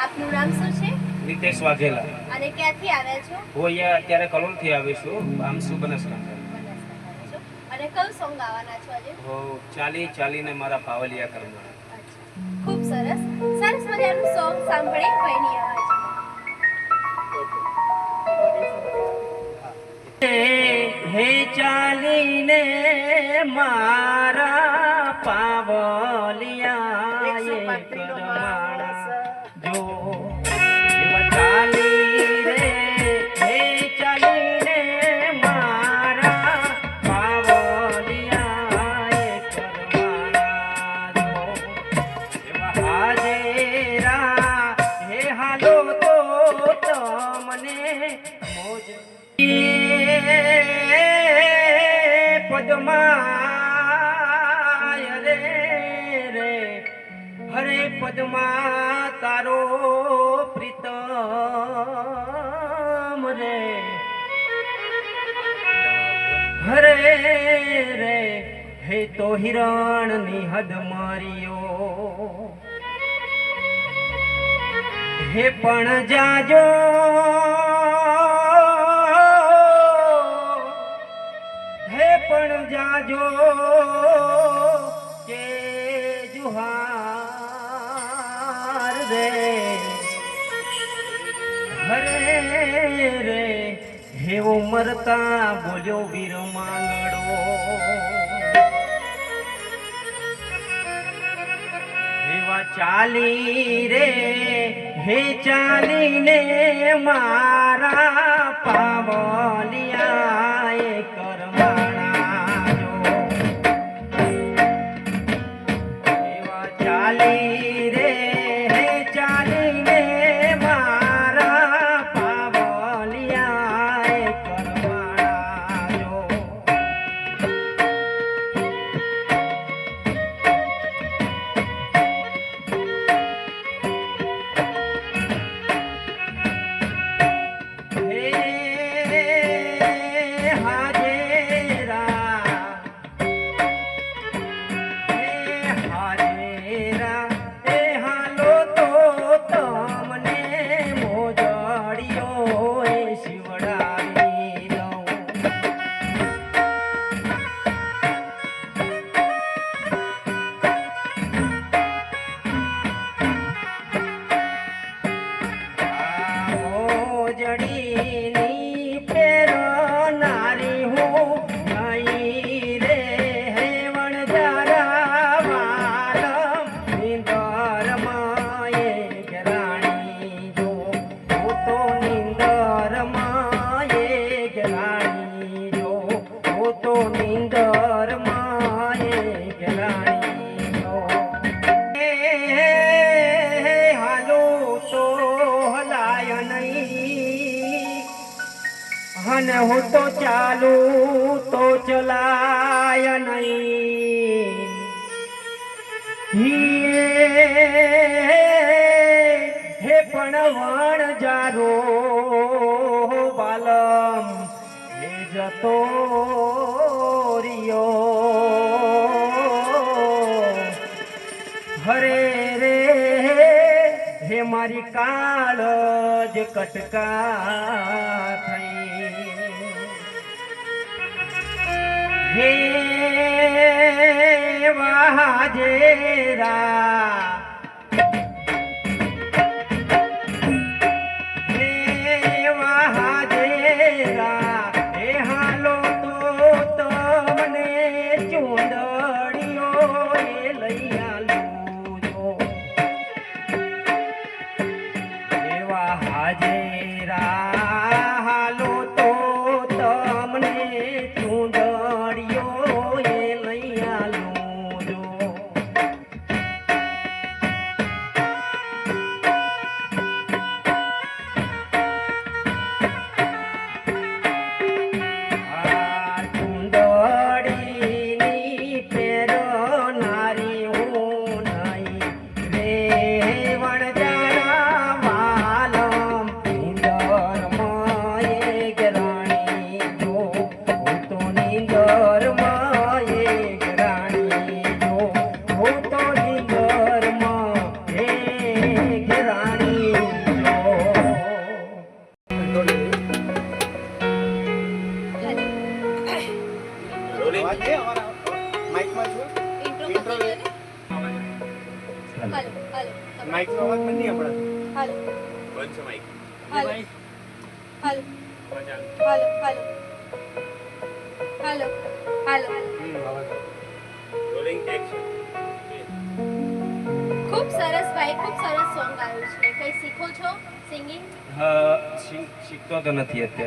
આપનું નામ શું છે? નિતેશ વાઘેલા. અને ક્યાંથી આવ્યા છો? હું અહીંયા અત્યારે કલોલથી આવીશું, આમસુ બનાસકાંઠા. બનાસકાંઠા છો. અને કયું સોંગ ગાવાના છો આજે? ચાલી ચાલીને મારા પાવલિયા કરમાં. ખૂબ સરસ. સરસ મજાનું સોંગ સાંભળે કોઈની અવાજ. હે ચાલીને મારા પાવલિયા કરમાણા જો ચાલી રે હે ચાલીને મારા પાવલિયા કરમાણા જો હાજેરા હે હાલો તો તમને મોજ પદ્માય રે રે હરે પદ્મા તારો પ્રીતમ રે હરે રે હે તો હિરણ ની હદ માર્યો હે પણ જાજો પણ જાજો કે જુહાર રે હરે રે હેવો મરતા બોલ્યો વીર માંગડો એવા ચાલી રે હે ચાલીને મારા પાવલિયા ચાલી રે હે ચાલીને મારા પાવલિયા કરવાણા જો હે હાજેરા જડીની પેરો નારી હું નહીં રે હેવણ જારા વાલમ નિંદર માએ ગરાણી જો હું તો નિંદર માએ ગરાણી જો હું તો નિંદર માએ ગરાણી જો હાલો તો હલાય નહીં અને હું તો ચાલુ તો ચલાય નહીં હે પણ વણ જારો બાલમ હે જતો રિયો હરે રે હે મારી કાળજ કટકા થઈ હે વાજેરા હે વાજેરા હે હાલો તો તમને ચૂંદડીઓ એ લઈ આલું જો એવા હાજેરા હાલો તો તમને ચૂંદડીઓ એ લઈ આલું જો ચૂંદડીની પેરો નારી હું નહીં રે વણજારા વાલમ અવાજ દે, માઇકમાં છો. ઇન્ટ્રો Intro કરી લે. લે. હાલો હાલો માઇકનો અવાજ બંધ નહીં હમણાં. હાલો બંધ છે માઈક. હાલો હાલો હાલો હાલો હાલો હાલો રોલિંગ એક્શન. ખૂબ સરસ ભાઈ, ખૂબ સરસ સોંગ ગાયું છે. કઈ શીખો છો સિંગિંગ? શીખતો તો નથી અત્યારે.